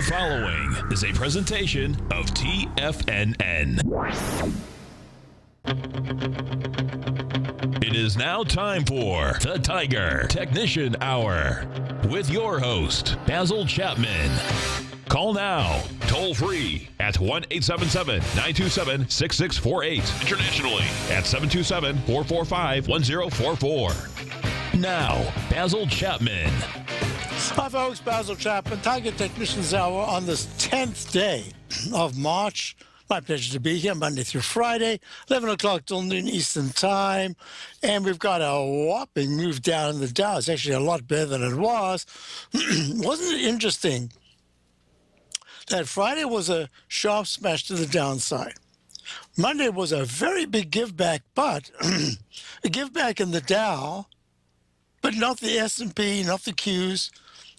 The following is a presentation of TFNN. It is now time for the Tiger Technician Hour with your host, Basil Chapman. Call now, toll free at 1-877-927-6648. Internationally at 727-445-1044. Now, Basil Chapman. Hi folks, Basil Chapman, Tiger Technicians Hour on this 10th day of March. My pleasure to be here Monday through Friday, 11 o'clock till noon Eastern Time. And we've got a whopping move down in the Dow. It's actually a lot better than it was. Wasn't it interesting that Friday was a sharp smash to the downside? Monday was a very big give back, but a give back in the Dow, but not the S&P, not the Qs.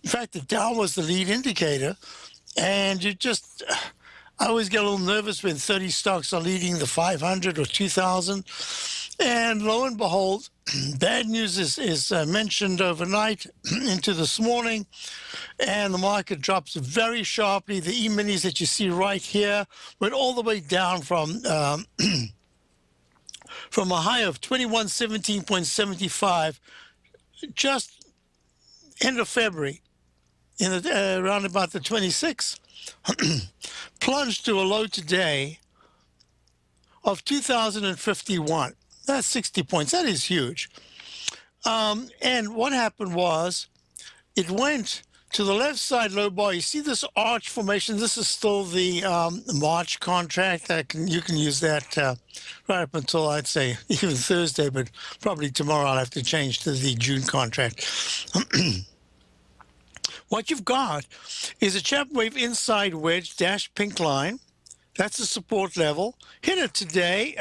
In fact, the Dow was the lead indicator, and I always get a little nervous when 30 stocks are leading the 500 or 2,000. And lo and behold, bad news is mentioned overnight into this morning, and the market drops very sharply. The E-minis that you see right here went all the way down from from a high of 2117.75 just end of February, around about the 26th, plunged to a low today of 2,051. That's 60 points. That is huge. And what happened was it went to the left side low bar. You see this arch formation? This is still the March contract. You can use that right up until, I'd say, even Thursday, but probably tomorrow I'll have to change to the June contract. What you've got is a Chapman wave inside wedge dash pink line. That's the support level. Hit it today,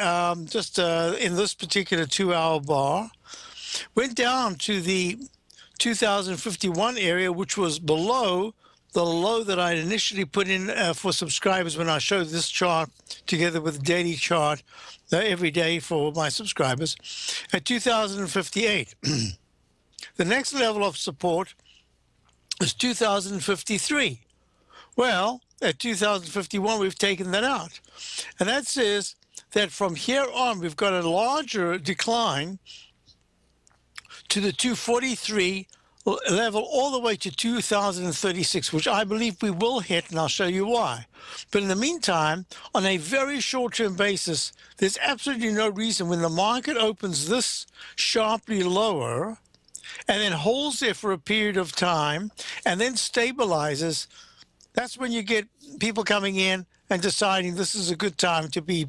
just in this particular 2-hour bar. Went down to the 2051 area, which was below the low that I initially put in for subscribers when I showed this chart together with the daily chart every day for my subscribers at 2058. The next level of support is 2053. Well, at 2051, we've taken that out. And that says that from here on, we've got a larger decline to the 243 level all the way to 2036, which I believe we will hit, and I'll show you why. But in the meantime, on a very short-term basis, there's absolutely no reason when the market opens this sharply lower and then holds there for a period of time and then stabilizes. That's when you get people coming in and deciding this is a good time to be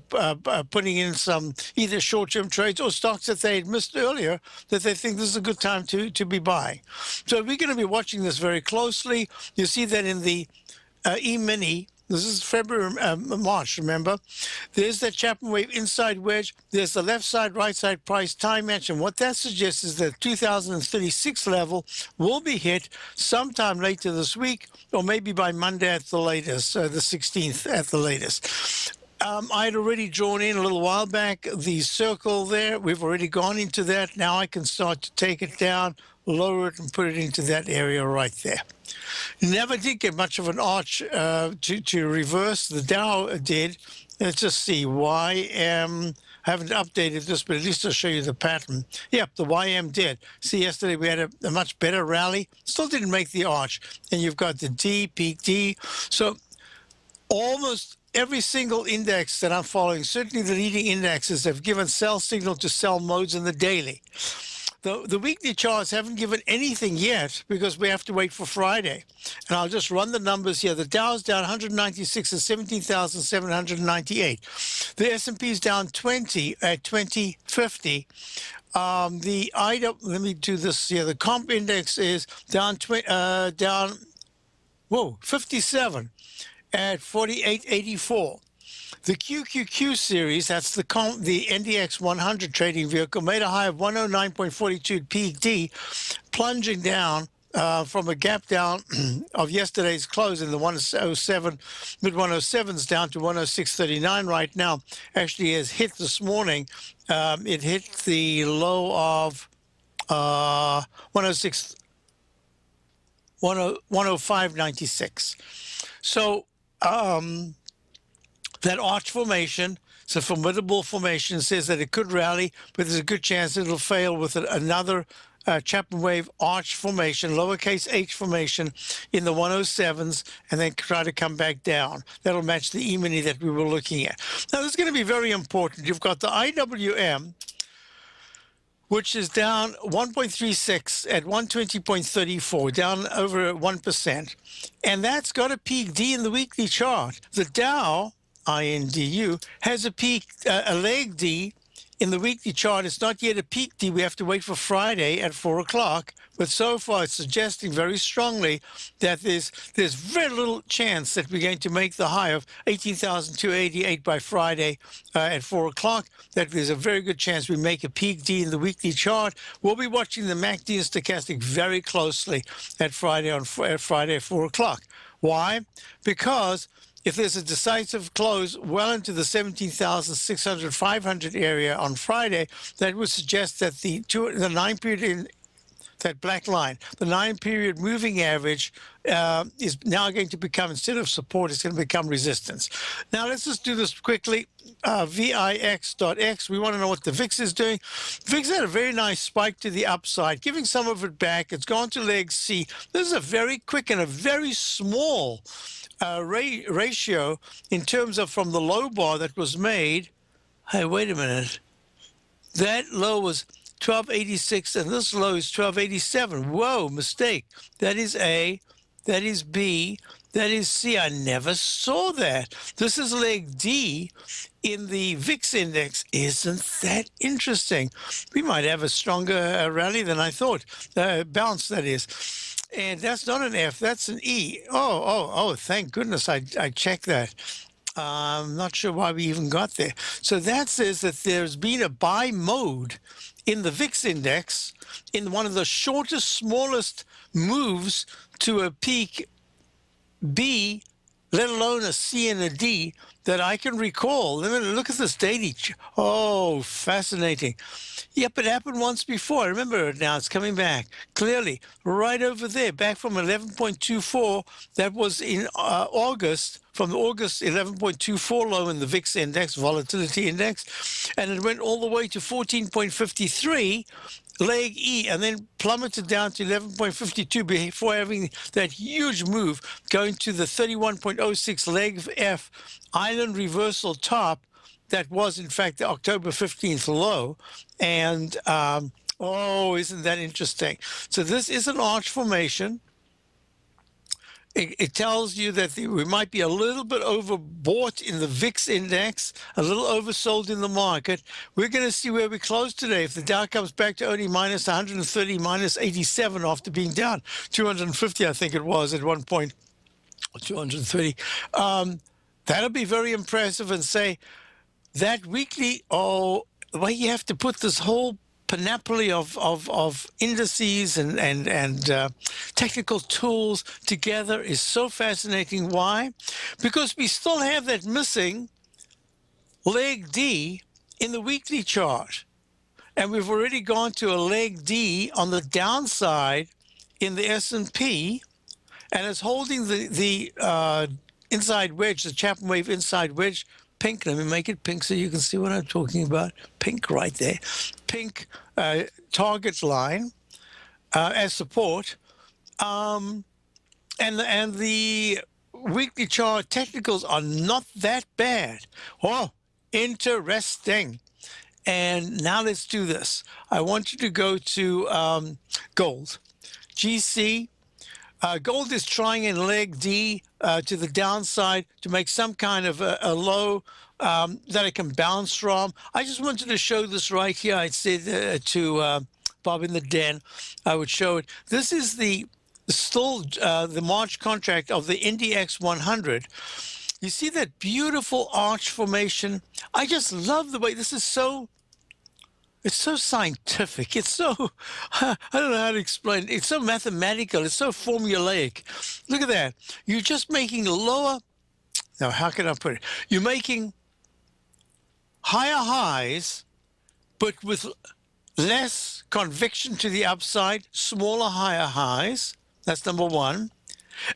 putting in some either short-term trades or stocks that they had missed earlier that they think this is a good time to be buying. So we're going to be watching this very closely. You see that in the E-mini. This is February, March, remember? There's that Chapman wave inside wedge. There's the left side, right side price time match. And what that suggests is that 2036 level will be hit sometime later this week, or maybe by Monday at the latest, the 16th at the latest. I had already drawn in a little while back the circle there. We've already gone into that. Now I can start to take it down, lower it, and put it into that area right there. Never did get much of an arch to reverse. The Dow did. Let's just see. YM, I haven't updated this, but at least I'll show you the pattern. Yep, the YM did. See, yesterday we had a much better rally. Still didn't make the arch. And you've got the D, peak D. So almost every single index that I'm following, certainly the leading indexes, have given sell signal to sell modes in the daily. The weekly charts haven't given anything yet because we have to wait for Friday. And I'll just run the numbers here. The Dow's down 196 at 17,798. The S&P's down 20 at 2050. The IDA, let me do this here. The comp index is down 57 at 4884. The QQQ series, that's the NDX 100 trading vehicle, made a high of 109.42 peak D, plunging down from a gap down of yesterday's close in the 107, mid-107s down to 106.39 right now. Actually has hit this morning. It hit the low of 105.96. So that arch formation, it's a formidable formation, says that it could rally, but there's a good chance it'll fail with another Chapman wave arch formation, lowercase h formation in the 107s, and then try to come back down. That'll match the E-mini that we were looking at. Now, this is going to be very important. You've got the IWM, which is down 1.36 at 120.34, down over 1%. And that's got a peak D in the weekly chart. The Dow, INDU, has a peak, a leg D in the weekly chart. It's not yet a peak D. We have to wait for Friday at 4 o'clock. But so far, it's suggesting very strongly that there's very little chance that we're going to make the high of 18,288 by Friday at 4 o'clock. That there's a very good chance we make a peak D in the weekly chart. We'll be watching the MACD and stochastic very closely at Friday at 4 o'clock. Why? Because if there's a decisive close well into the 17,600, 500 area on Friday, that would suggest that the 9-period in that black line, the 9-period moving average is now going to become, instead of support, it's going to become resistance. Now, let's just do this quickly. VIX.X, we want to know what the VIX is doing. VIX had a very nice spike to the upside, giving some of it back. It's gone to leg C. This is a very quick and a very small ratio in terms of from the low bar that was made. Hey, wait a minute. That low was 1286 and this low is 1287. Whoa, mistake. That is A, that is B, that is C. I never saw that. This is leg D in the VIX index. Isn't that interesting? We might have a stronger rally than I thought. Bounce, that is. And that's not an F, that's an E. Oh, thank goodness I checked that. I'm not sure why we even got there. So that says that there's been a buy mode in the VIX index in one of the shortest, smallest moves to a peak B, let alone a C and a D, that I can recall. Look at this daily. Oh, fascinating. Yep, it happened once before. I remember it now. It's coming back clearly right over there, back from 11.24. That was in August, from the August 11.24 low in the VIX index, volatility index, and it went all the way to 14.53, leg E, and then plummeted down to 11.52 before having that huge move going to the 31.06 leg F island reversal top. That was, in fact, the October 15th low. And, oh, isn't that interesting? So this is an arch formation. It tells you that we might be a little bit overbought in the VIX index, a little oversold in the market. We're going to see where we close today. If the Dow comes back to only minus 130, minus 87 after being down 250, I think it was at one point, 230, that'll be very impressive and say, that weekly, the way you have to put this whole panoply of indices and technical tools together is so fascinating. Why? Because we still have that missing leg D in the weekly chart. And we've already gone to a leg D on the downside in the S&P, and it's holding the inside wedge, the Chapman wave inside wedge, pink. Let me make it pink so you can see what I'm talking about. Pink right there. Pink target line as support. And the weekly chart technicals are not that bad. Oh, interesting. And now let's do this. I want you to go to gold. GC. Gold is trying in leg D to the downside to make some kind of a low that it can bounce from. I just wanted to show this right here. I said to Bob in the Den, I would show it. This is still the March contract of the IndX 100. You see that beautiful arch formation? I just love the way this is so. It's so scientific. It's so, I don't know how to explain it. It's so mathematical. It's so formulaic. Look at that. You're just making lower, now how can I put it? You're making higher highs, but with less conviction to the upside, smaller higher highs. That's number one.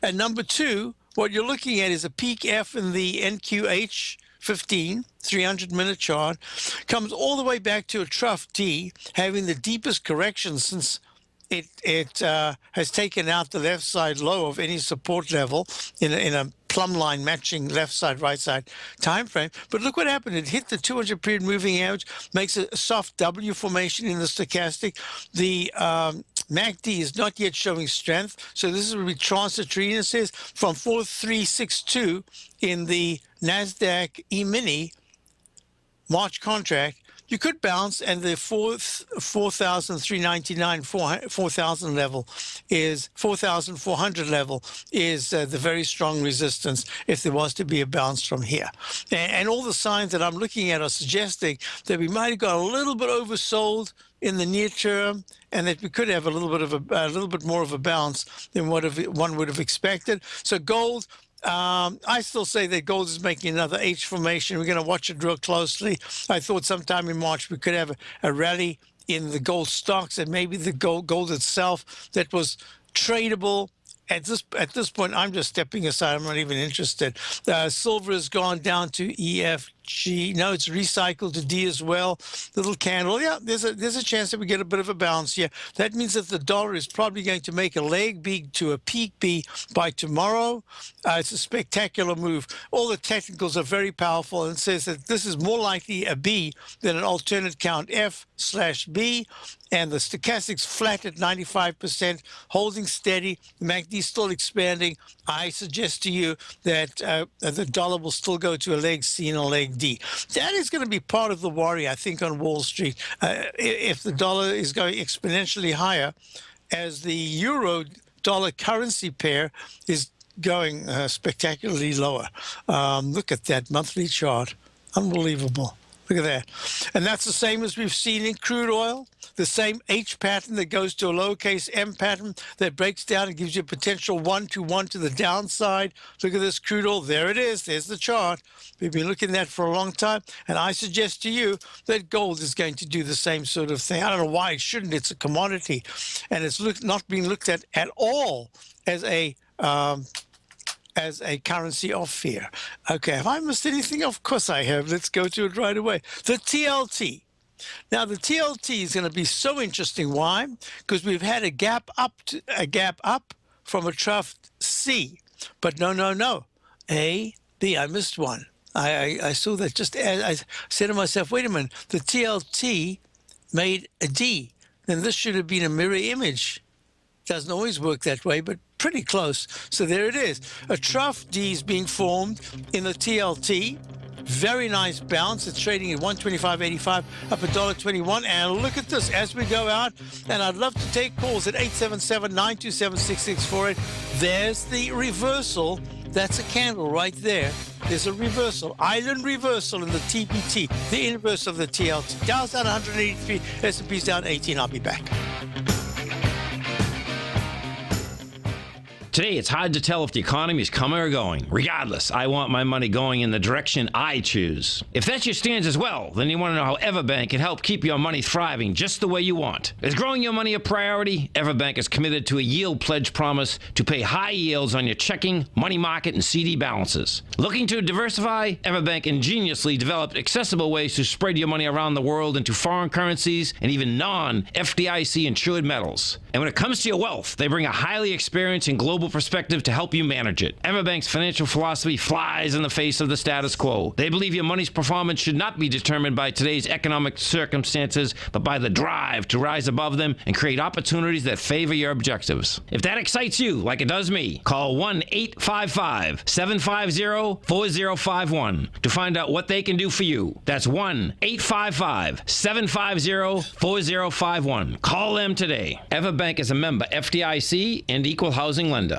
And number two, what you're looking at is a peak F in the NQH 15, 300-minute chart, comes all the way back to a trough D, having the deepest correction since it has taken out the left side low of any support level in a plumb line matching left side, right side time frame. But look what happened. It hit the 200-period moving average, makes a soft W formation in the stochastic. The MACD is not yet showing strength, so this will be transitory. And it says from 4362 in the NASDAQ E-mini March contract, you could bounce, and the 4,399, 4,000 level is 4,400 level is the very strong resistance if there was to be a bounce from here. And all the signs that I'm looking at are suggesting that we might have got a little bit oversold in the near term, and that we could have a little bit more of a bounce than what one would have expected. So gold. I still say that gold is making another H formation. We're going to watch it real closely. I thought sometime in March we could have a rally in the gold stocks, and maybe the gold itself that was tradable. At this point, I'm just stepping aside. I'm not even interested. Silver has gone down to EFG. No, it's recycled to D as well. Little candle. Yeah, there's a chance that we get a bit of a bounce here. That means that the dollar is probably going to make a leg B to a peak B by tomorrow. It's a spectacular move. All the technicals are very powerful, and it says that this is more likely a B than an alternate count F/B. And the stochastic's flat at 95%, holding steady. The MACD still expanding. I suggest to you that the dollar will still go to a leg C and a leg D. That is going to be part of the worry, I think, on Wall Street. If the dollar is going exponentially higher, as the euro-dollar currency pair is going spectacularly lower. Look at that monthly chart. Unbelievable. Look at that. And that's the same as we've seen in crude oil, the same H pattern that goes to a lowercase m pattern that breaks down and gives you a potential 1-to-1 to the downside. Look at this crude oil. There it is. There's the chart. We've been looking at that for a long time. And I suggest to you that gold is going to do the same sort of thing. I don't know why it shouldn't. It's a commodity. And it's not being looked at all as a currency of fear. Okay, have I missed anything? Of course I have. Let's go to it right away. The TLT. Now, the TLT is going to be so interesting. Why? Because we've had a gap up from a trough C. But no. A, B. I missed one. I saw that just as I said to myself, wait a minute, the TLT made a D. Then this should have been a mirror image. Doesn't always work that way, but pretty close. So there it is. A trough D is being formed in the TLT. Very nice bounce. It's trading at 125.85, up $1.21. And look at this as we go out. And I'd love to take calls at 877-927-6648. There's the reversal. That's a candle right there. There's a reversal, island reversal in the TPT, the inverse of the TLT. Dow's down 183, S&P's down 18. I'll be back. Today, it's hard to tell if the economy is coming or going. Regardless, I want my money going in the direction I choose. If that's your stance as well, then you want to know how Everbank can help keep your money thriving just the way you want. Is growing your money a priority? Everbank is committed to a yield pledge promise to pay high yields on your checking, money market, and CD balances. Looking to diversify? Everbank ingeniously developed accessible ways to spread your money around the world into foreign currencies and even non-FDIC insured metals. And when it comes to your wealth, they bring a highly experienced and global perspective to help you manage it. Everbank's financial philosophy flies in the face of the status quo. They believe your money's performance should not be determined by today's economic circumstances, but by the drive to rise above them and create opportunities that favor your objectives. If that excites you, like it does me, call 1-855-750-4051 to find out what they can do for you. That's 1-855-750-4051. Call them today. Everbank is a member FDIC and equal housing lender.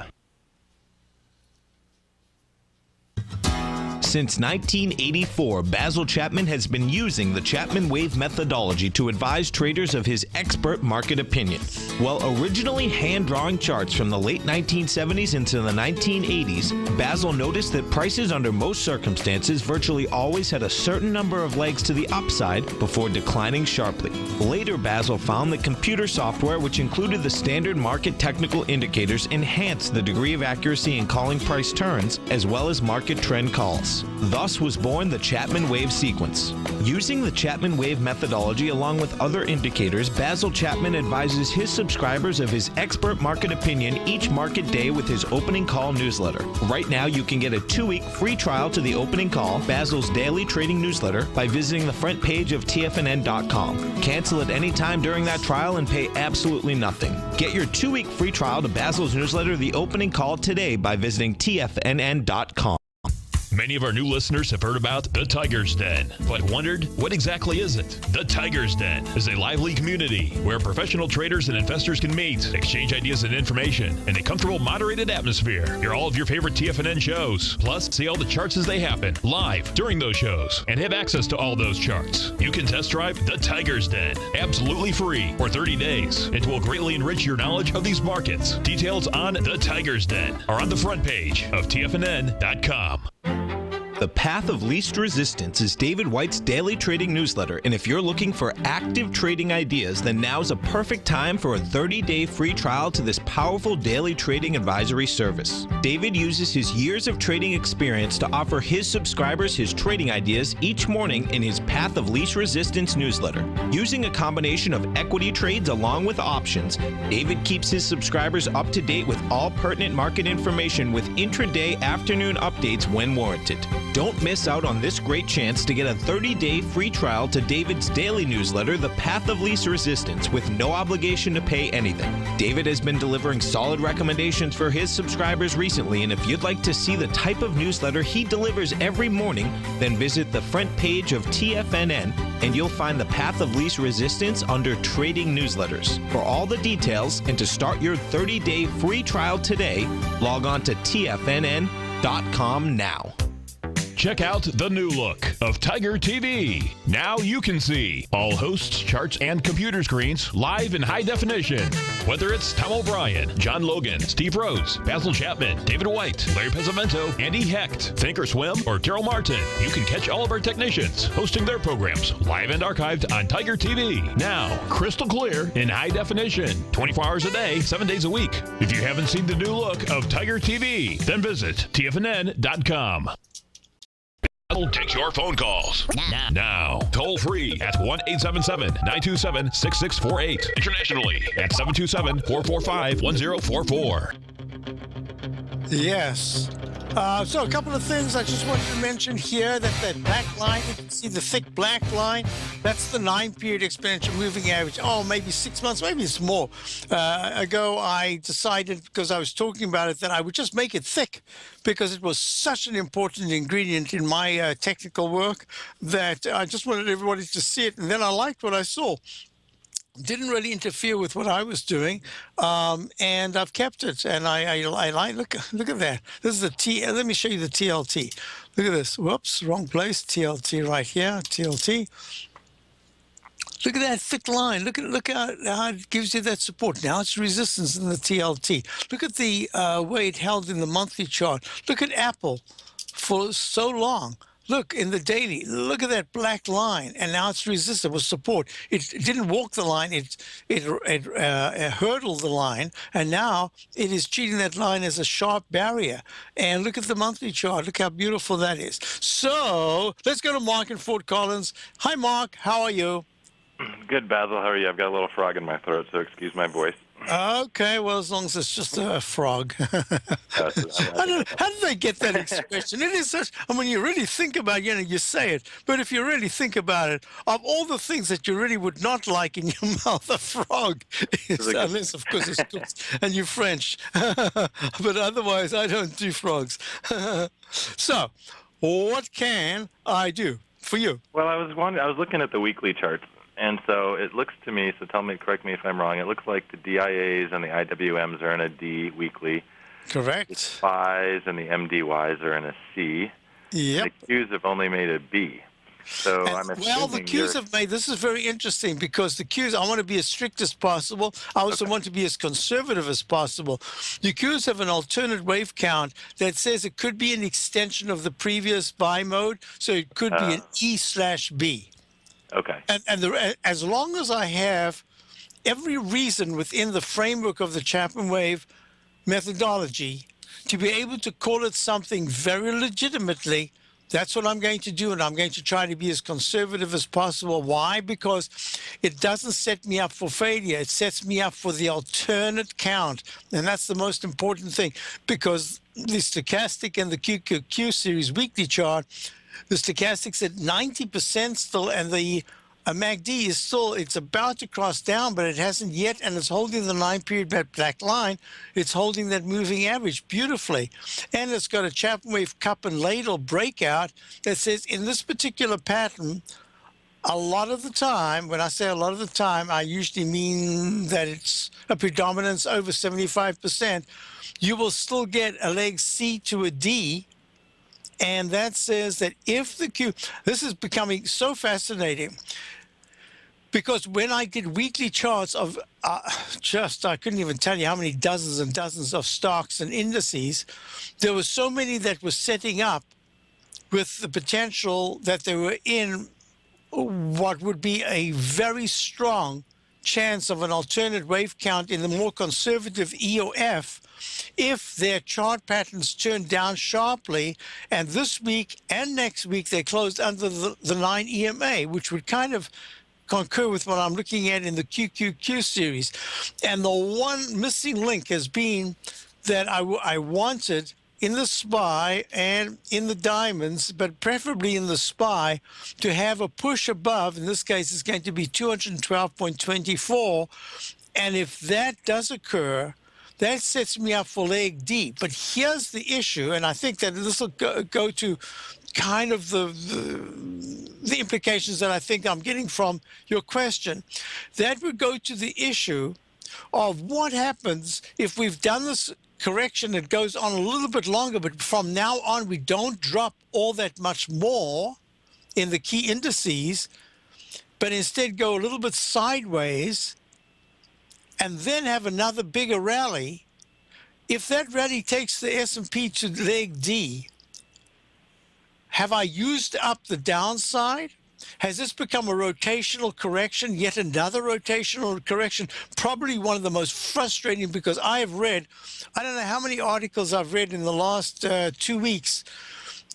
Since 1984, Basil Chapman has been using the Chapman Wave methodology to advise traders of his expert market opinion. While originally hand-drawing charts from the late 1970s into the 1980s, Basil noticed that prices under most circumstances virtually always had a certain number of legs to the upside before declining sharply. Later, Basil found that computer software, which included the standard market technical indicators, enhanced the degree of accuracy in calling price turns, as well as market trend calls. Thus was born the Chapman wave sequence. Using the Chapman wave methodology along with other indicators, Basil Chapman advises his subscribers of his expert market opinion each market day with his opening call newsletter. Right now, you can get a 2-week free trial to the opening call, Basil's daily trading newsletter, by visiting the front page of TFNN.com. Cancel at any time during that trial and pay absolutely nothing. Get your 2-week free trial to Basil's newsletter, The Opening Call, today by visiting TFNN.com. Many of our new listeners have heard about the Tiger's Den, but wondered, what exactly is it? The Tiger's Den is a lively community where professional traders and investors can meet, exchange ideas and information in a comfortable, moderated atmosphere. Hear all of your favorite TFNN shows, plus see all the charts as they happen live during those shows, and have access to all those charts. You can test drive the Tiger's Den absolutely free for 30 days. It will greatly enrich your knowledge of these markets. Details on the Tiger's Den are on the front page of TFNN.com. The Path of Least Resistance is David White's daily trading newsletter, and if you're looking for active trading ideas, then now's a perfect time for a 30-day free trial to this powerful daily trading advisory service. David uses his years of trading experience to offer his subscribers his trading ideas each morning in his Path of Least Resistance newsletter. Using a combination of equity trades along with options, David keeps his subscribers up to date with all pertinent market information with intraday afternoon updates when warranted. Don't miss out on this great chance to get a 30-day free trial to David's daily newsletter, The Path of Least Resistance, with no obligation to pay anything. David has been delivering solid recommendations for his subscribers recently, and if you'd like to see the type of newsletter he delivers every morning, then visit the front page of TFNN and you'll find The Path of Least Resistance under Trading Newsletters. For all the details and to start your 30-day free trial today, log on to TFNN.com now. Check out the new look of Tiger TV. Now you can see all hosts, charts, and computer screens live in high definition. Whether it's Tom O'Brien, John Logan, Steve Rhodes, Basil Chapman, David White, Larry Pesavento, Andy Hecht, Thinkorswim, or Daryl Martin, you can catch all of our technicians hosting their programs live and archived on Tiger TV. Now, crystal clear in high definition, 24 hours a day, 7 days a week. If you haven't seen the new look of Tiger TV, then visit TFNN.com. Takes your phone calls. Now. Toll free at 1-877-927-6648. Internationally at 727-445-1044. Yes. So a couple of things I just wanted to mention here. That black line, you can see the thick black line. That's the 9-period exponential moving average. Oh, maybe 6 months, maybe it's more. Ago, I decided, because I was talking about it, that I would just make it thick because it was such an important ingredient in my technical work that I just wanted everybody to see it. And then I liked what I saw. Didn't really interfere with what I was doing, and I've kept it. And I look at that. This is the T. Let me show you the TLT. Look at this. Whoops, wrong place. TLT right here. TLT. Look at that thick line. Look how it gives you that support. Now it's resistance in the TLT. Look at the way it held in the monthly chart. Look at Apple for so long. Look in the daily, look at that black line, and now it's resistant with support. It didn't walk the line, it hurdled the line, and now it is treating that line as a sharp barrier. And look at the monthly chart, look how beautiful that is. So let's go to Mark in Fort Collins. Hi, Mark, how are you? Good, Basil, how are you? I've got a little frog in my throat, so excuse my voice. Okay, well, as long as it's just a frog. How did they get that expression? It is such, I mean, you really think about it, you say it, but if you really think about it, of all the things that you really would not like in your mouth, a frog is, unless, of course, it's cooked and you're French. But otherwise, I don't do frogs. So, what can I do for you? Well, I was looking at the weekly charts. And so it looks to me, so correct me if I'm wrong, it looks like the DIAs and the IWMs are in a D weekly. Correct. The SPYs and the MDYs are in a C. Yep. The Qs have only made a B. So I'm assuming well, the Qs have made, this is very interesting because the Qs, I want to be as strict as possible. I also want to be as conservative as possible. The Qs have an alternate wave count that says it could be an extension of the previous buy mode. So it could be an E/B. Okay. And as long as I have every reason within the framework of the Chapman wave methodology to be able to call it something very legitimately, that's what I'm going to do, and I'm going to try to be as conservative as possible. Why? Because it doesn't set me up for failure. It sets me up for the alternate count, and that's the most important thing, because the stochastic and the QQQ series weekly chart, the stochastic's at 90% still, and the MACD is still, it's about to cross down, but it hasn't yet, and it's holding the 9-period black line. It's holding that moving average beautifully. And it's got a Chapman wave cup and ladle breakout that says in this particular pattern, a lot of the time, when I say a lot of the time, I usually mean that it's a predominance over 75%, you will still get a leg C to a D. And that says that if the Q, this is becoming so fascinating, because when I did weekly charts of I couldn't even tell you how many dozens and dozens of stocks and indices, there were so many that were setting up with the potential that they were in what would be a very strong chance of an alternate wave count in the more conservative E or F if their chart patterns turn down sharply, and this week and next week they closed under the 9 EMA, which would kind of concur with what I'm looking at in the QQQ series. And the one missing link has been that I wanted in the SPY and in the diamonds, but preferably in the SPY, to have a push above. In this case, it's going to be 212.24. And if that does occur, that sets me up for leg D. But here's the issue, and I think that this will go to kind of the implications that I think I'm getting from your question. That would go to the issue of what happens if we've done this correction that goes on a little bit longer, but from now on we don't drop all that much more in the key indices, but instead go a little bit sideways and then have another bigger rally. If that rally takes the S&P to leg D, have I used up the downside? Has this become a rotational correction, yet another rotational correction? Probably one of the most frustrating, because I have read, I don't know how many articles I've read in the last 2 weeks.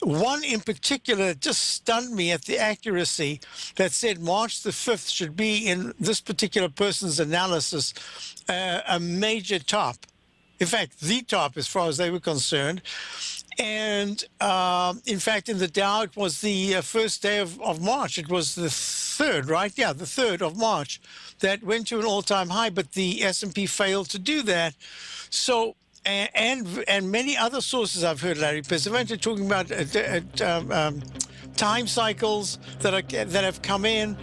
One in particular just stunned me at the accuracy, that said March the 5th should be, in this particular person's analysis, a major top. In fact, the top as far as they were concerned. And in fact, in the Dow, it was the first day of March. It was the 3rd, right? Yeah, the 3rd of March that went to an all-time high, but the S&P failed to do that. So, and many other sources I've heard, Larry Pesavento, talking about time cycles that have come in.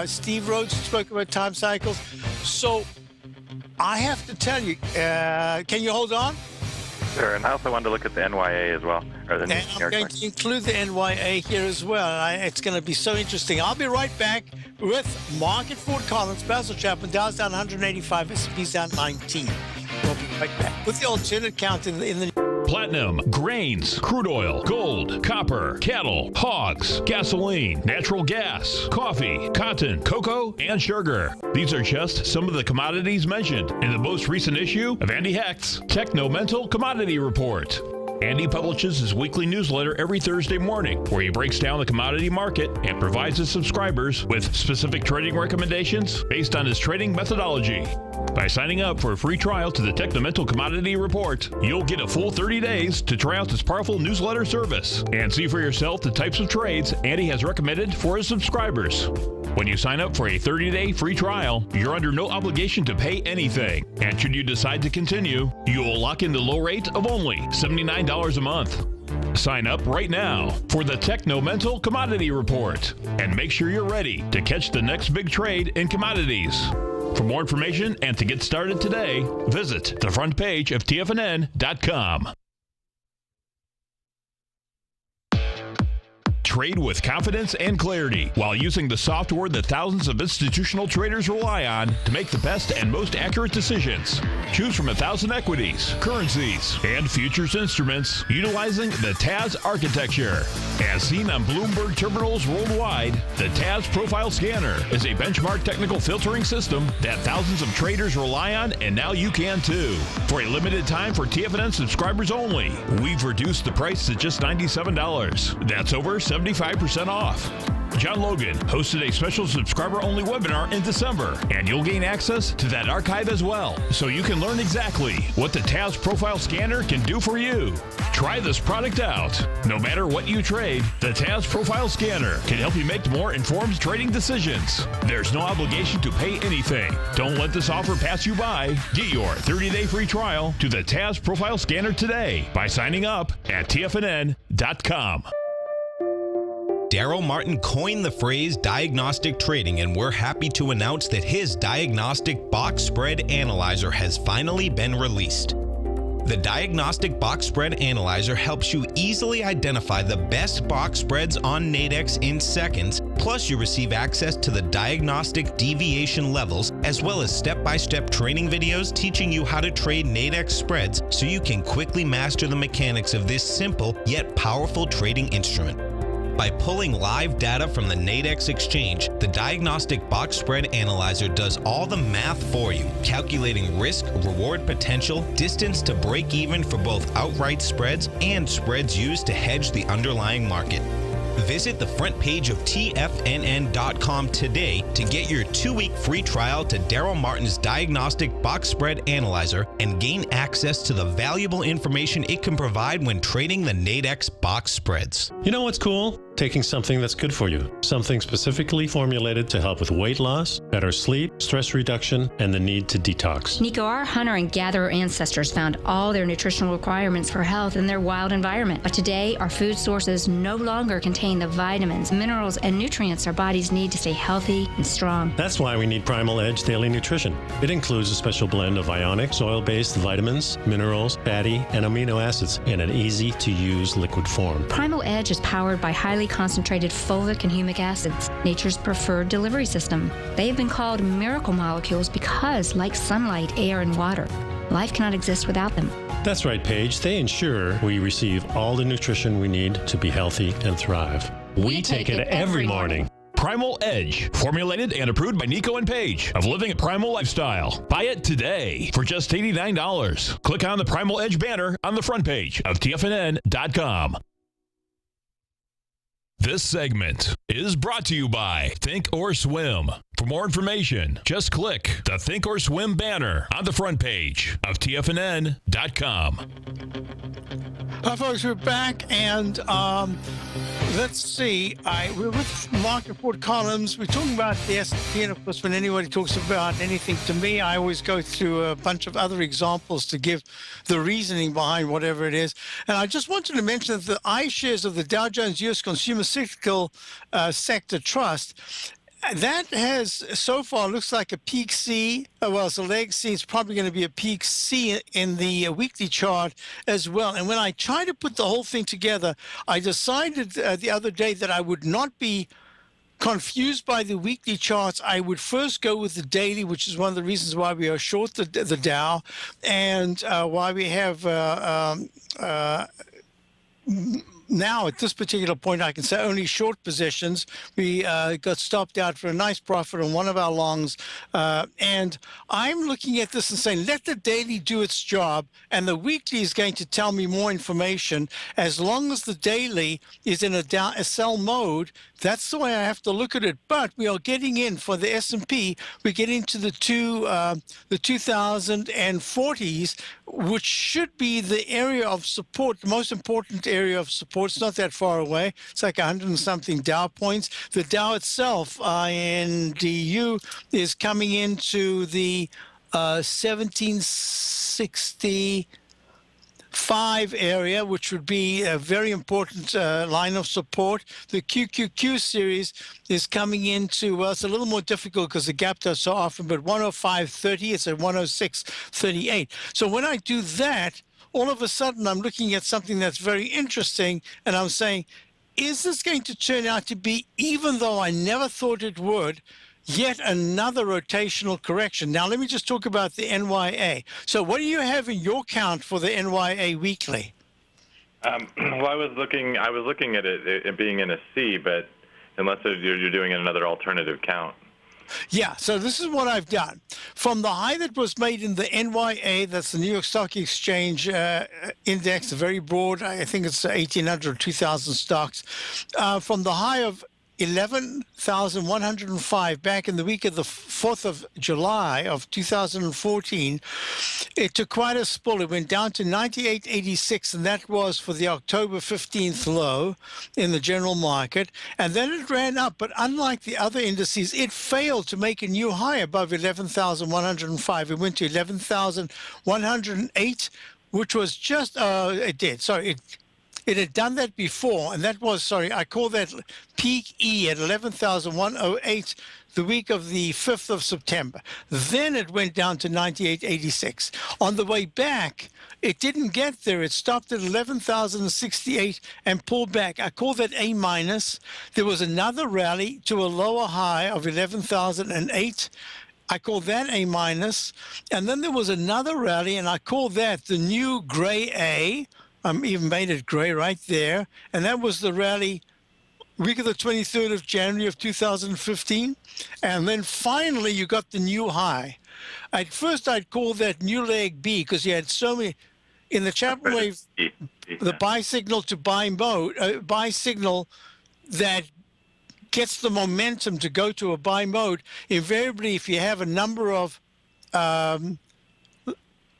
Steve Rhodes spoke about time cycles. So I have to tell you, can you hold on? Sure, and I also wanted to look at the NYA as well. Or the And I'm going to include the NYA here as well. It's going to be so interesting. I'll be right back with Market Fort Collins, Basil Chapman. Dow's down 185, S&P's down 19. We'll be right back with the alternate count in the Platinum, grains, crude oil, gold, copper, cattle, hogs, gasoline, natural gas, coffee, cotton, cocoa, and sugar. These are just some of the commodities mentioned in the most recent issue of Andy Hecht's Techno-Mental Commodity Report. Andy publishes his weekly newsletter every Thursday morning, where he breaks down the commodity market and provides his subscribers with specific trading recommendations based on his trading methodology. By signing up for a free trial to the Techno-Mental Commodity Report, you'll get a full 30 days to try out this powerful newsletter service and see for yourself the types of trades Andy has recommended for his subscribers. When you sign up for a 30-day free trial, you're under no obligation to pay anything. And should you decide to continue, you will lock in the low rate of only $79 a month. Sign up right now for the Techno-Mental Commodity Report and make sure you're ready to catch the next big trade in commodities. For more information and to get started today, visit the front page of TFNN.com. Trade with confidence and clarity while using the software that thousands of institutional traders rely on to make the best and most accurate decisions. Choose from 1,000 equities, currencies, and futures instruments utilizing the TAS architecture. As seen on Bloomberg terminals worldwide, the TAS Profile Scanner is a benchmark technical filtering system that thousands of traders rely on, and now you can too. For a limited time for TFNN subscribers only, we've reduced the price to just $97. That's over 75% off. John Logan hosted a special subscriber-only webinar in December, and you'll gain access to that archive as well, so you can learn exactly what the TAS Profile Scanner can do for you. Try this product out. No matter what you trade, the TAS Profile Scanner can help you make more informed trading decisions. There's no obligation to pay anything. Don't let this offer pass you by. Get your 30-day free trial to the TAS Profile Scanner today by signing up at TFNN.com. Daryl Martin coined the phrase diagnostic trading, and we're happy to announce that his diagnostic box spread analyzer has finally been released. The Diagnostic Box Spread Analyzer helps you easily identify the best box spreads on Nadex in seconds, plus you receive access to the diagnostic deviation levels, as well as step-by-step training videos teaching you how to trade Nadex spreads so you can quickly master the mechanics of this simple yet powerful trading instrument. By pulling live data from the Nadex exchange, the Diagnostic Box Spread Analyzer does all the math for you, calculating risk, reward potential, distance to break even for both outright spreads and spreads used to hedge the underlying market. Visit the front page of TFNN.com today to get your 2-week free trial to Daryl Martin's Diagnostic Box Spread Analyzer and gain access to the valuable information it can provide when trading the Nadex box spreads. You know what's cool? Taking something that's good for you. Something specifically formulated to help with weight loss, better sleep, stress reduction, and the need to detox. Nico, our hunter and gatherer ancestors found all their nutritional requirements for health in their wild environment. But today, our food sources no longer contain the vitamins, minerals, and nutrients our bodies need to stay healthy and strong. That's why we need Primal Edge Daily Nutrition. It includes a special blend of ionic, soil-based vitamins, minerals, fatty, and amino acids in an easy-to-use liquid form. Primal Edge is powered by highly concentrated fulvic and humic acids, nature's preferred delivery system. They have been called miracle molecules because, like sunlight, air, and water, life cannot exist without them. That's right, Paige. They ensure we receive all the nutrition we need to be healthy and thrive. We take it every morning. Primal Edge, formulated and approved by Nico and Paige of Living a Primal Lifestyle. Buy it today for just $89. Click on the Primal Edge banner on the front page of TFNN.com. This segment is brought to you by Think or Swim. For more information, just click the Think or Swim banner on the front page of TFNN.com. Hi, folks. We're back, and let's see. We're with Mark and Fort Collins. We're talking about the S&P, and of course, when anybody talks about anything to me, I always go through a bunch of other examples to give the reasoning behind whatever it is. And I just wanted to mention that the iShares of the Dow Jones U.S. Consumer Cyclical Sector Trust, that has so far looks like a peak C. Well, it's a leg C. It's probably going to be a peak C in the weekly chart as well. And when I try to put the whole thing together, I decided the other day that I would not be confused by the weekly charts. I would first go with the daily, which is one of the reasons why we are short the Dow, and why we have now, at this particular point, I can say only short positions. We got stopped out for a nice profit on one of our longs. And I'm looking at this and saying, let the daily do its job, and the weekly is going to tell me more information. As long as the daily is in a sell mode, that's the way I have to look at it. But we are getting in for the S&P. We get into the 2040s, which should be the area of support, the most important area of support. It's not that far away. It's like 100 and something Dow points. The Dow itself in DU is coming into the 1765 area, which would be a very important line of support. The QQQ series is coming into, well, it's a little more difficult because the gap does so often, but 105.30, it's at 106.38. So when I do that, all of a sudden I'm looking at something that's very interesting, and I'm saying, is this going to turn out to be, even though I never thought it would, yet another rotational correction? Now, let me just talk about the NYA. So what do you have in your count for the NYA weekly? Well, I was looking at it being in a C, but unless you're doing another alternative count. Yeah, so this is what I've done. From the high that was made in the NYA, that's the New York Stock Exchange index, very broad, I think it's 1,800 or 2,000 stocks, from the high of 11,105 back in the week of the 4th of July of 2014, it took quite a spill. It went down to 98.86, and that was for the October 15th low in the general market. And then it ran up, but unlike the other indices, it failed to make a new high above 11,105. It went to 11,108, which was just, it had done that before, and that was, I call that peak E at 11,108 the week of the 5th of September. Then it went down to 98.86. On the way back, it didn't get there. It stopped at 11,068 and pulled back. I call that A minus. There was another rally to a lower high of 11,008. I call that A minus. And then there was another rally, and I call that the new gray A. Even made it gray right there. And that was the rally week of the 23rd of January of 2015. And then finally you got the new high. At first I'd call that new leg B because you had so many in the Chapman wave, the buy signal to buy mode, buy signal that gets the momentum to go to a buy mode. Invariably, if you have a number of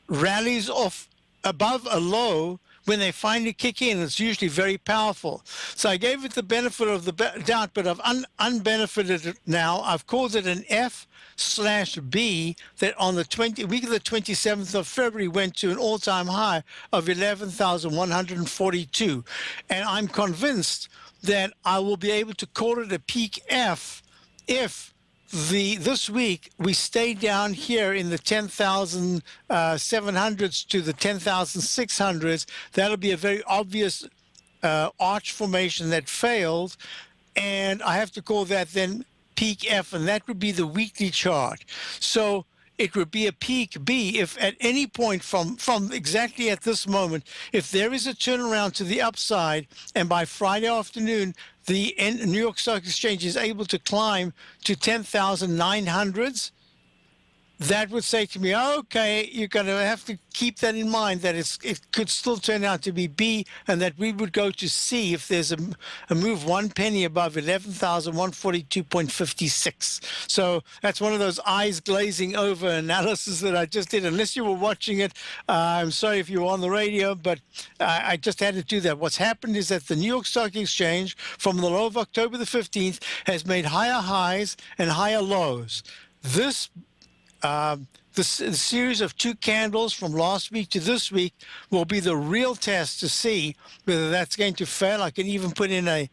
rallies off above a low, when they finally kick in, it's usually very powerful. So I gave it the benefit of the doubt, but I've unbenefited it now. I've called it an F/B that on the week of the 27th of February went to an all-time high of 11,142. And I'm convinced that I will be able to call it a peak F if this week we stay down here in the 10,700s to the 10,600s. That'll be a very obvious arch formation that failed, and I have to call that then peak F, and that would be the weekly chart. So it would be a peak B if at any point from exactly at this moment, if there is a turnaround to the upside, and by Friday afternoon, the New York Stock Exchange is able to climb to 10,900s, that would say to me, okay, you're going to have to keep that in mind, that it could still turn out to be B, and that we would go to C if there's a move 1 penny above 11,142.56. So that's one of those eyes glazing over analysis that I just did. Unless you were watching it, I'm sorry if you were on the radio, but I just had to do that. What's happened is that the New York Stock Exchange, from the low of October the 15th, has made higher highs and higher lows. The series of two candles from last week to this week will be the real test to see whether that's going to fail. I can even put in a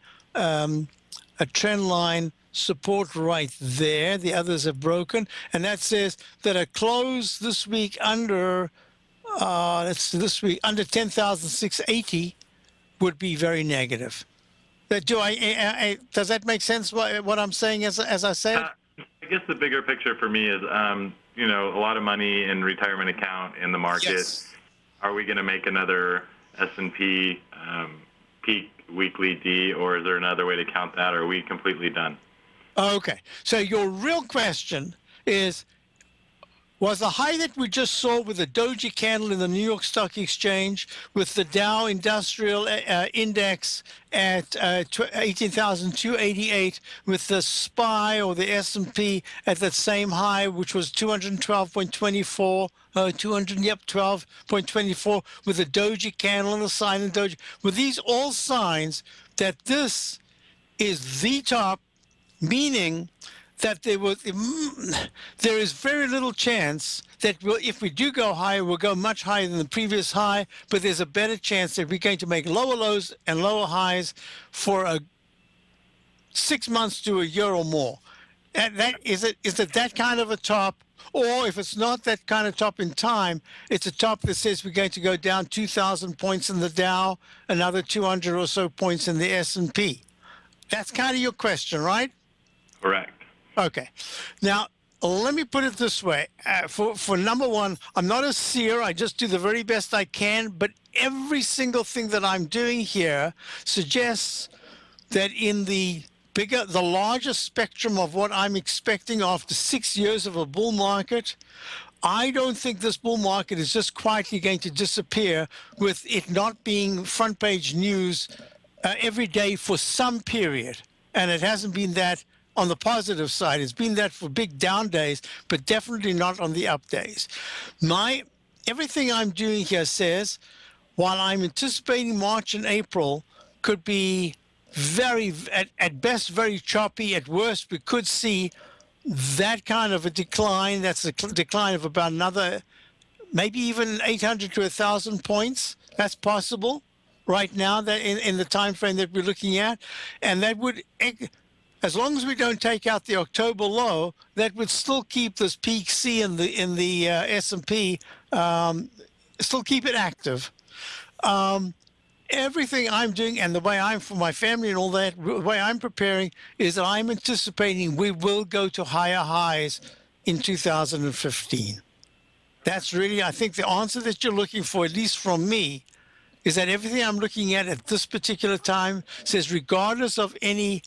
trend line support right there. The others have broken, and that says that a close this week under under 10,680 would be very negative. Does that make sense? What I'm saying as I say it? I guess the bigger picture for me is, a lot of money in retirement account in the market. Yes. Are we going to make another S&P peak weekly D, or is there another way to count that? Or are we completely done? Okay. So your real question is, was the high that we just saw with the doji candle in the New York Stock Exchange, with the Dow Industrial Index at 18,288, with the SPY or the S&P at that same high, which was 212.24, 12.24, with the doji candle and the sign of doji? Were these all signs that this is the top, meaning that there is very little chance that if we do go higher, we'll go much higher than the previous high, but there's a better chance that we're going to make lower lows and lower highs for 6 months to a year or more. And is it that kind of a top Or if it's not that kind of top in time, it's a top that says we're going to go down 2,000 points in the Dow, another 200 or so points in the S&P. That's kind of your question, right? Correct. Okay. Now, let me put it this way. For number one, I'm not a seer. I just do the very best I can. But every single thing that I'm doing here suggests that in the larger spectrum of what I'm expecting after 6 years of a bull market, I don't think this bull market is just quietly going to disappear with it not being front page news every day for some period. And it hasn't been that on the positive side. It's been that for big down days, but definitely not on the up days. Everything I'm doing here says, while I'm anticipating March and April could be at best very choppy, at worst we could see that kind of a decline. That's a decline of about another, maybe even 800 to 1,000 points. That's possible right now, that in the time frame that we're looking at. And that would, as long as we don't take out the October low, that would still keep this peak C in the S&P, still keep it active. Everything I'm doing and the way I'm, for my family and all that, the way I'm preparing is that I'm anticipating we will go to higher highs in 2015. That's really, I think, the answer that you're looking for, at least from me, is that everything I'm looking at this particular time says, regardless of any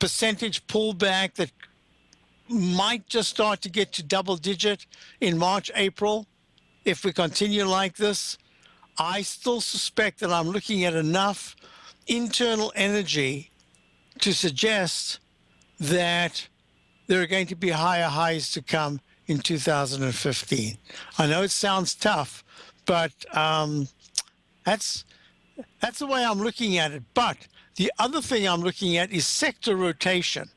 percentage pullback that might just start to get to double digit in March, April, if we continue like this, I still suspect that I'm looking at enough internal energy to suggest that there are going to be higher highs to come in 2015. I know it sounds tough, but that's the way I'm looking at it. But the other thing I'm looking at is sector rotation.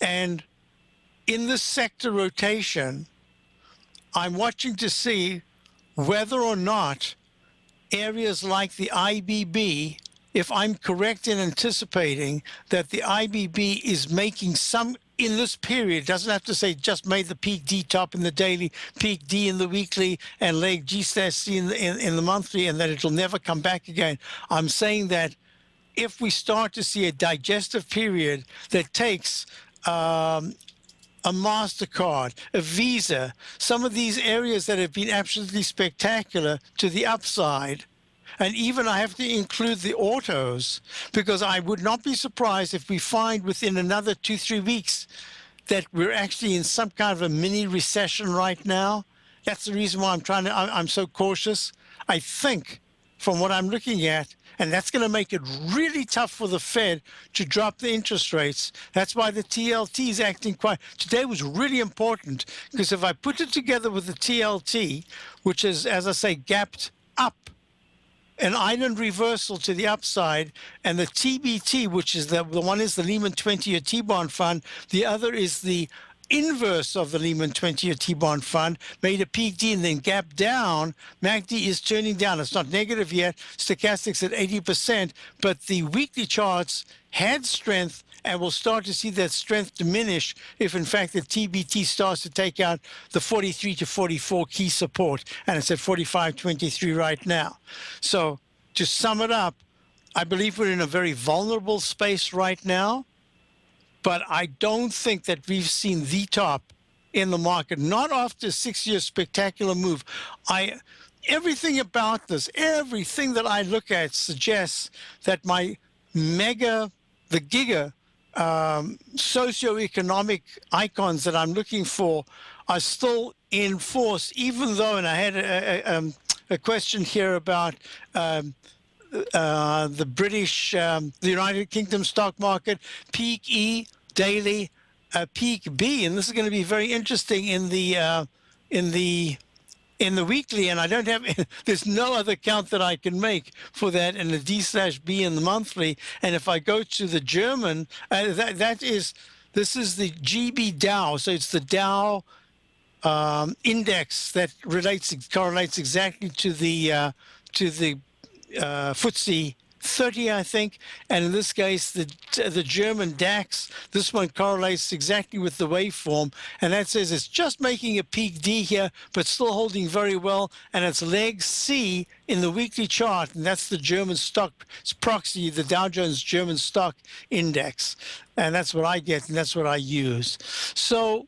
And in this sector rotation, I'm watching to see whether or not areas like the IBB, if I'm correct in anticipating that the IBB is making some, in this period, doesn't have to say just made the peak D top in the daily, peak D in the weekly, and leg G/C in the monthly, and that it'll never come back again. I'm saying that if we start to see a digestive period that takes a MasterCard, a Visa, some of these areas that have been absolutely spectacular to the upside. And even I have to include the autos, because I would not be surprised if we find within another 2-3 weeks that we're actually in some kind of a mini recession right now. That's the reason why I'm so cautious. I think from what I'm looking at, and that's going to make it really tough for the Fed to drop the interest rates. That's why the TLT is acting quite. Today was really important, because if I put it together with the TLT, which is, as I say, gapped up, an island reversal to the upside, and the TBT, which is the one is the Lehman 20-year T-bond fund, the other is the inverse of the Lehman 20-year T-bond fund, made a peak D and then gap down. MACD is turning down. It's not negative yet. Stochastics at 80%, but the weekly charts had strength, and we'll start to see that strength diminish if, in fact, the TBT starts to take out the 43 to 44 key support, and it's at 45.23 right now. So to sum it up, I believe we're in a very vulnerable space right now, but I don't think that we've seen the top in the market, not after a 6-year spectacular move. Everything about this, everything that I look at suggests that the giga socioeconomic icons that I'm looking for are still in force, even though, and I had a question here about the British, the United Kingdom stock market, peak E, daily, peak B, and this is going to be very interesting in the weekly, and I don't have, there's no other count that I can make for that in the D/B in the monthly. And if I go to the German, this is the GB Dow, so it's the Dow index that correlates exactly to the FTSE 30, I think. And in this case, the German DAX, this one correlates exactly with the waveform. And that says it's just making a peak D here, but still holding very well. And it's leg C in the weekly chart. And that's the German stock proxy, the Dow Jones German stock index. And that's what I get, and that's what I use. So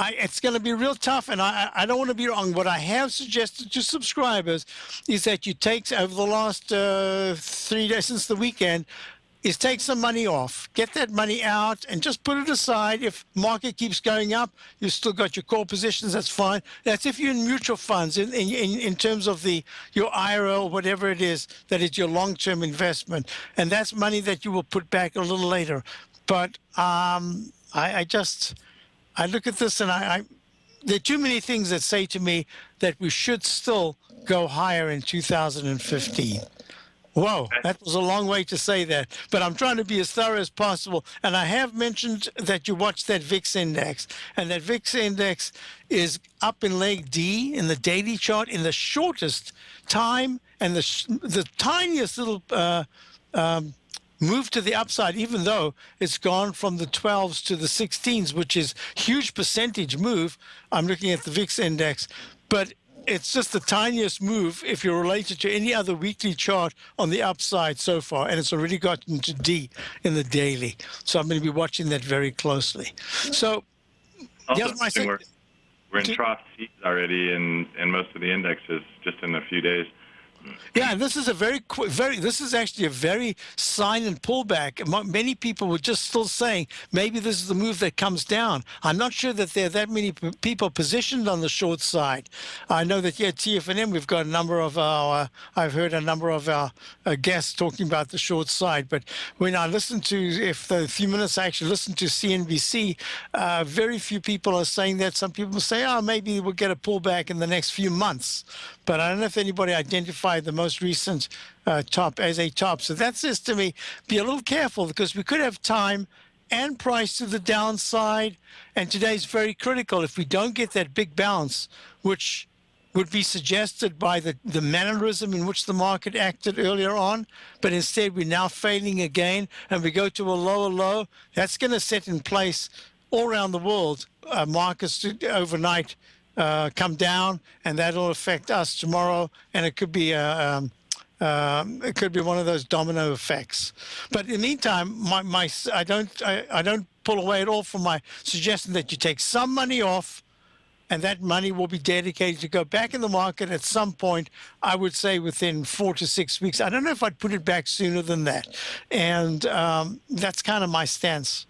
it's going to be real tough, and I don't want to be wrong. What I have suggested to subscribers is that you take, over the last 3 days since the weekend, is take some money off. Get that money out and just put it aside. If market keeps going up, you've still got your core positions, that's fine. That's if you're in mutual funds, in terms of your IRA or whatever it is, that is your long-term investment. And that's money that you will put back a little later. But I look at this and there are too many things that say to me that we should still go higher in 2015. Whoa, that was a long way to say that, but I'm trying to be as thorough as possible. And I have mentioned that you watch that VIX index, and that VIX index is up in leg D in the daily chart in the shortest time, and the tiniest little move to the upside, even though it's gone from the 12s to the 16s, which is huge percentage move. I'm looking at the VIX index, but it's just the tiniest move if you're related to any other weekly chart on the upside so far, and it's already gotten to D in the daily. So I'm going to be watching that very closely. So also, we're in trough C's already in most of the indexes just in a few days. Yeah, and this is this is actually a very silent pullback. Many people were just still saying maybe this is the move that comes down. I'm not sure that there are that many people positioned on the short side. I know that at TFNN we've got a number of I've heard a number of our guests talking about the short side. But when I listen to, if a few minutes I actually listen to CNBC, very few people are saying that. Some people say, oh, maybe we'll get a pullback in the next few months. But I don't know if anybody identified the most recent top as a top. So that says to me, be a little careful, because we could have time and price to the downside. And today's very critical. If we don't get that big bounce, which would be suggested by the mannerism in which the market acted earlier on, but instead we're now failing again and we go to a lower low, that's going to set in place all around the world markets to overnight come down, and that'll affect us tomorrow, and it could be one of those domino effects. But in the meantime, I don't pull away at all from my suggestion that you take some money off, and that money will be dedicated to go back in the market at some point. I would say within 4 to 6 weeks. I don't know if I'd put it back sooner than that, and that's kind of my stance.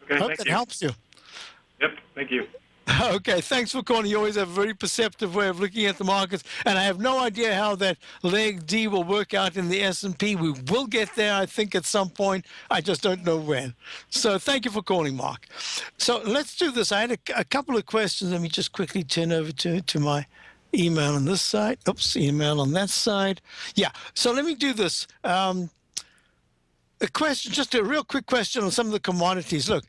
Okay, Hope that helps you. Yep, thank you. Okay, thanks for calling. You always have a very perceptive way of looking at the markets, and I have no idea how that leg D will work out in the S&P. We will get there, I think, at some point. I just don't know when. So thank you for calling, Mark. So let's do this. I had a couple of questions. Let me just quickly turn over to my email on this side. Oops, email on that side. Yeah, so let me do this. A question, just a real quick question on some of the commodities. Look,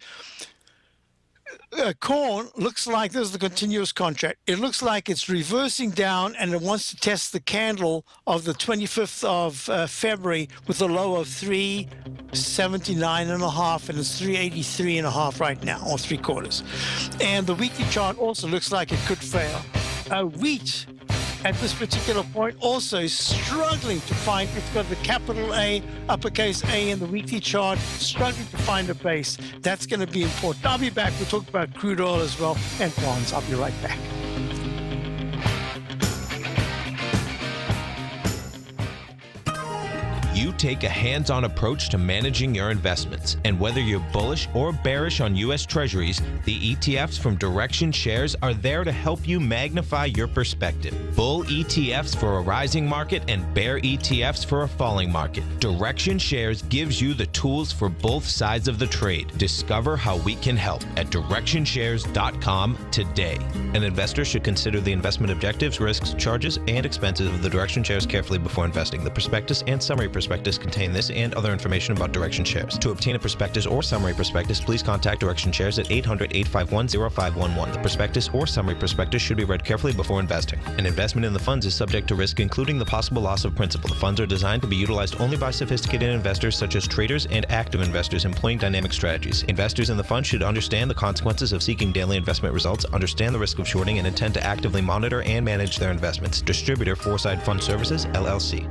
corn looks like, this is the continuous contract. It looks like it's reversing down, and it wants to test the candle of the 25th of February with a low of 379.5, and it's 383.5 right now, or 3/4. And the weekly chart also looks like it could fail. Wheat at this particular point also is struggling to find, it's got the capital A, uppercase A in the weekly chart, struggling to find a base. That's going to be important. I'll be back. We'll talk about crude oil as well and bonds. I'll be right back. You take a hands-on approach to managing your investments, and whether you're bullish or bearish on U.S. Treasuries, the ETFs from Direction Shares are there to help you magnify your perspective. Bull ETFs for a rising market and bear ETFs for a falling market. Direction Shares gives you the tools for both sides of the trade. Discover how we can help at directionshares.com today. An investor should consider the investment objectives, risks, charges, and expenses of the Direction Shares carefully before investing. The prospectus and summary prospectus prospectus contain this and other information about Direction Shares. To obtain a prospectus or summary prospectus, please contact Direction Shares at 800-851-0511. The prospectus or summary prospectus should be read carefully before investing. An investment in the funds is subject to risk, including the possible loss of principal. The funds are designed to be utilized only by sophisticated investors such as traders and active investors employing dynamic strategies. Investors in the fund should understand the consequences of seeking daily investment results, understand the risk of shorting, and intend to actively monitor and manage their investments. Distributor Foreside Fund Services, LLC.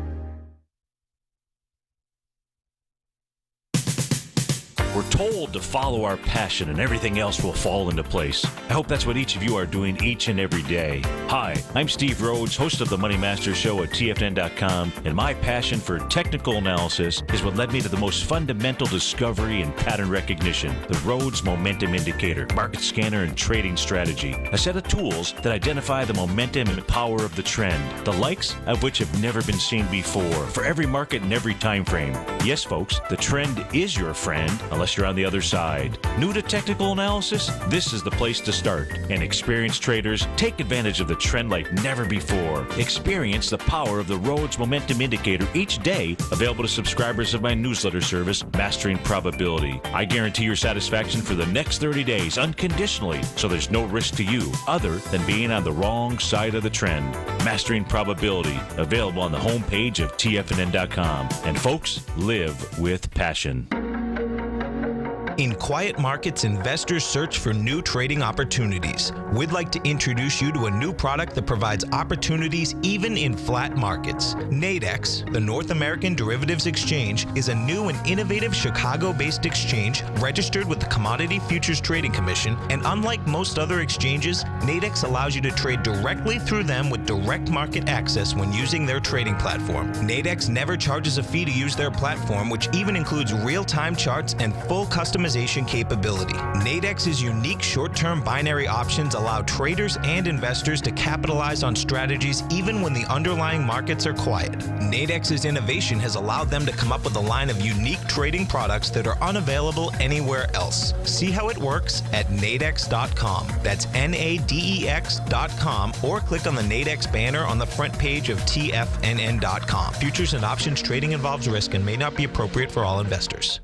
We're told to follow our passion and everything else will fall into place. I hope that's what each of you are doing each and every day. Hi, I'm Steve Rhodes, host of the Money Master Show at TFNN.com, and my passion for technical analysis is what led me to the most fundamental discovery in pattern recognition, the Rhodes Momentum Indicator, market scanner, and trading strategy, a set of tools that identify the momentum and power of the trend, the likes of which have never been seen before, for every market and every time frame. Yes, folks, the trend is your friend, unless you're on the other side. New to technical analysis? This is the place to start. And experienced traders, take advantage of the trend like never before. Experience the power of the Rhodes Momentum Indicator each day, available to subscribers of my newsletter service, Mastering Probability. I guarantee your satisfaction for the next 30 days unconditionally, so there's no risk to you other than being on the wrong side of the trend. Mastering Probability, available on the homepage of TFNN.com. And folks, live with passion. In quiet markets, investors search for new trading opportunities. We'd like to introduce you to a new product that provides opportunities even in flat markets. Nadex, the North American Derivatives Exchange, is a new and innovative Chicago-based exchange registered with the Commodity Futures Trading Commission, and unlike most other exchanges, Nadex allows you to trade directly through them with direct market access when using their trading platform. Nadex never charges a fee to use their platform, which even includes real-time charts and full customization capability. Nadex's unique short-term binary options allow traders and investors to capitalize on strategies even when the underlying markets are quiet. Nadex's innovation has allowed them to come up with a line of unique trading products that are unavailable anywhere else. See how it works at nadex.com. That's NADEX.com, or click on the Nadex banner on the front page of TFNN.com. Futures and options trading involves risk and may not be appropriate for all investors.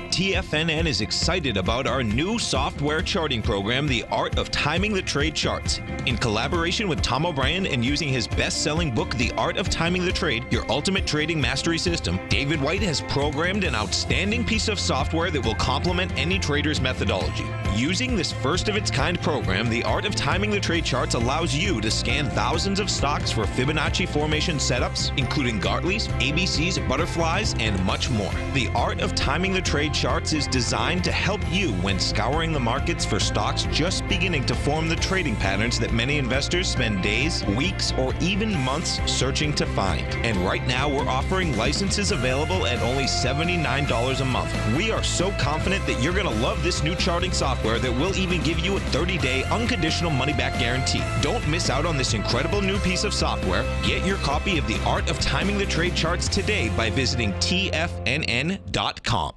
TFNN is excited about our new software charting program, The Art of Timing the Trade Charts. In collaboration with Tom O'Brien and using his best-selling book, The Art of Timing the Trade, Your Ultimate Trading Mastery System, David White has programmed an outstanding piece of software that will complement any trader's methodology. Using this first-of-its-kind program, The Art of Timing the Trade Charts allows you to scan thousands of stocks for Fibonacci formation setups, including Gartley's, ABC's, butterflies, and much more. The Art of Timing the Trade Charts is designed to help you when scouring the markets for stocks just beginning to form the trading patterns that many investors spend days, weeks, or even months searching to find. And right now, we're offering licenses available at only $79 a month. We are so confident that you're going to love this new charting software that will even give you a 30-day unconditional money-back guarantee. Don't miss out on this incredible new piece of software. Get your copy of The Art of Timing the Trade Charts today by visiting TFNN.com.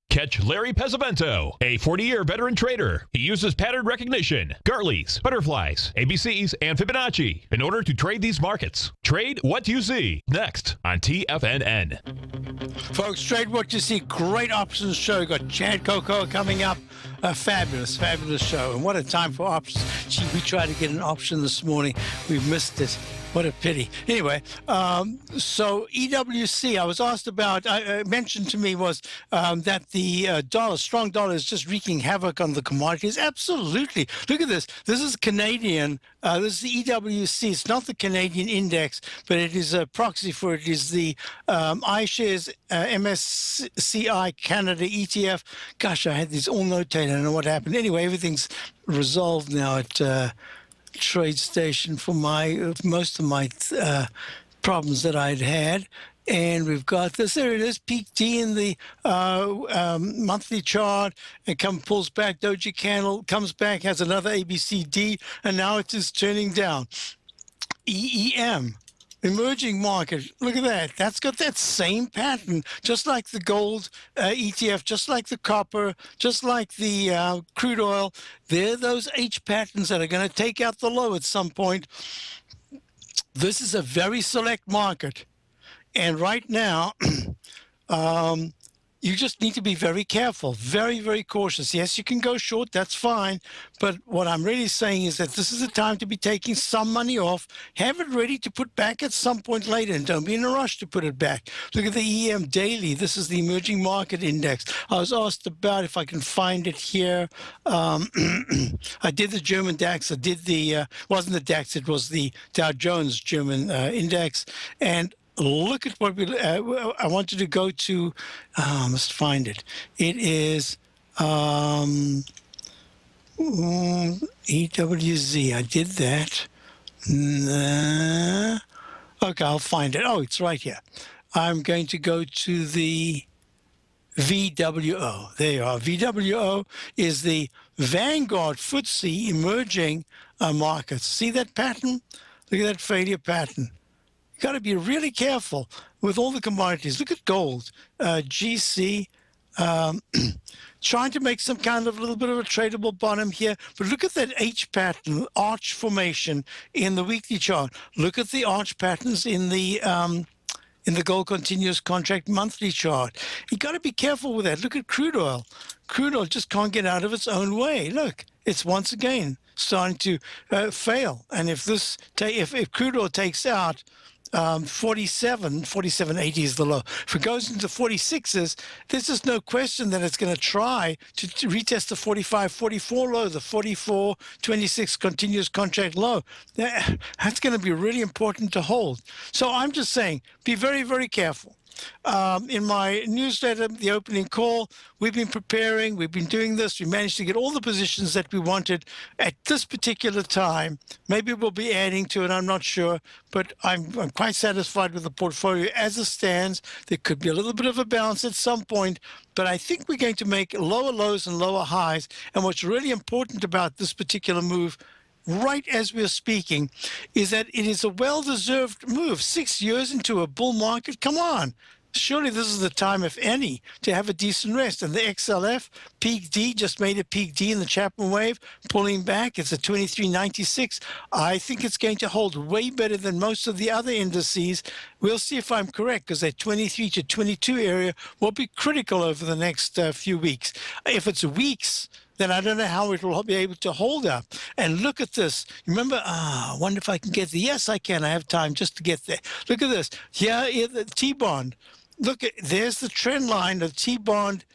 Catch Larry Pesavento, a 40-year veteran trader. He uses pattern recognition, Gartley's, butterflies, ABCs, and Fibonacci in order to trade these markets. Trade what you see. Next on TFNN. Folks, trade what you see. Great options show. Got Chad Coco coming up. A fabulous show. And what a time for options. Gee, we tried to get an option this morning. We missed it. What a pity. Anyway, so EWC, I was asked about, mentioned to me was that the strong dollar is just wreaking havoc on the commodities. Absolutely. Look at this. This is Canadian. This is the EWC. It's not the Canadian index, but it is a proxy for it. It is the iShares MSCI Canada ETF. Gosh, I had these all notated. I don't know what happened. Anyway, everything's resolved now at TradeStation for most of my problems that I'd had. And we've got this. There it is, peak D in the monthly chart. It pulls back, doji candle, comes back, has another ABCD, and now it is turning down. EEM, emerging market. Look at that. That's got that same pattern, just like the gold ETF, just like the copper, just like the crude oil. They're those H patterns that are going to take out the low at some point. This is a very select market. And right now, you just need to be very careful, very, very cautious. Yes, you can go short, that's fine. But what I'm really saying is that this is the time to be taking some money off. Have it ready to put back at some point later, and don't be in a rush to put it back. Look at the EM daily. This is the emerging market index. I was asked about if I can find it here. I did the German DAX. I did the, wasn't the DAX, it was the Dow Jones German index. And look at what I wanted to go to. I must find it. It is EWZ. I did that. Okay, I'll find it. Oh, it's right here. I'm going to go to the VWO. There you are. VWO is the Vanguard FTSE emerging markets. See that pattern? Look at that failure pattern. Got to be really careful with all the commodities. Look at gold, GC, trying to make some kind of little bit of a tradable bottom here. But look at that H pattern, arch formation in the weekly chart. Look at the arch patterns in the gold continuous contract monthly chart. You got to be careful with that. Look at crude oil. Crude oil just can't get out of its own way. Look, it's once again starting to fail. And if crude oil takes out 47.80 is the low. If it goes into 46s, there's just no question that it's going to try to retest the 45.44 low, the 44.26 continuous contract low. That's going to be really important to hold. So I'm just saying, be very, very careful. In my newsletter, the opening call, we've been preparing, we've been doing this. We managed to get all the positions that we wanted at this particular time. Maybe we'll be adding to it, I'm not sure, but I'm quite satisfied with the portfolio as it stands. There could be a little bit of a balance at some point, but I think we're going to make lower lows and lower highs. And what's really important about this particular move, right as we're speaking, is that it is a well-deserved move. 6 years into a bull market, come on. Surely this is the time, if any, to have a decent rest. And the XLF, peak D, just made a peak D in the Chapman wave, pulling back. It's at 23.96. I think it's going to hold way better than most of the other indices. We'll see if I'm correct, because that 23 to 22 area will be critical over the next few weeks. If it's weeks, then I don't know how it will be able to hold up. And look at this. Remember, I wonder if I can get there. Yes, I can. I have time just to get there. Look at this. Here, the T-bond. Look, there's the trend line of T-bond,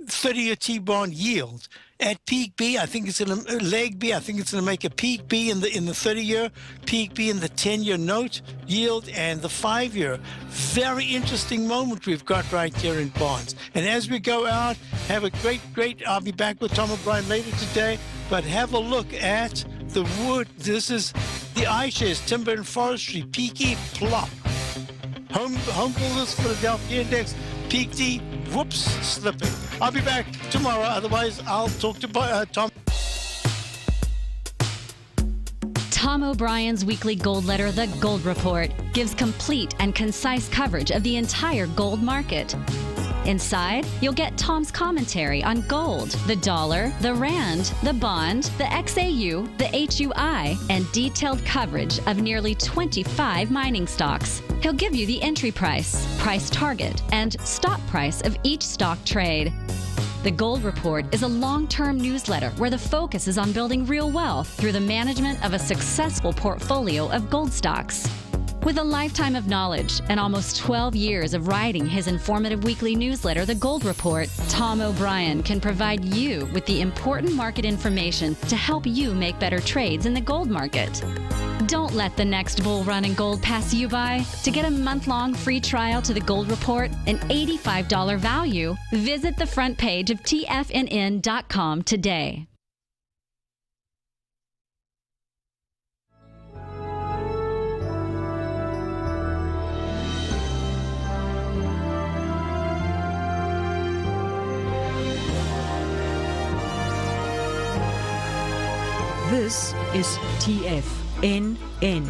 30-year T-bond yield. At peak B, I think it's going to leg B. I think it's going to make a peak B in the 30-year, peak B in the 10-year note yield, and the 5-year. Very interesting moment we've got right here in bonds. And as we go out, have a great. I'll be back with Tom O'Brien later today. But have a look at the wood. This is the iShares Timber and Forestry peaky plop. Home Builders Philadelphia Index. Peak D, whoops, slipping. I'll be back tomorrow. Otherwise, I'll talk to Tom. Tom O'Brien's weekly gold letter, The Gold Report, gives complete and concise coverage of the entire gold market. Inside, you'll get Tom's commentary on gold, the dollar, the rand, the bond, the XAU, the HUI, and detailed coverage of nearly 25 mining stocks. He'll give you the entry price, price target, and stop price of each stock trade. The Gold Report is a long-term newsletter where the focus is on building real wealth through the management of a successful portfolio of gold stocks. With a lifetime of knowledge and almost 12 years of writing his informative weekly newsletter, The Gold Report, Tom O'Brien can provide you with the important market information to help you make better trades in the gold market. Don't let the next bull run in gold pass you by. To get a month-long free trial to The Gold Report, an $85 value, visit the front page of TFNN.com today. This is TFNN.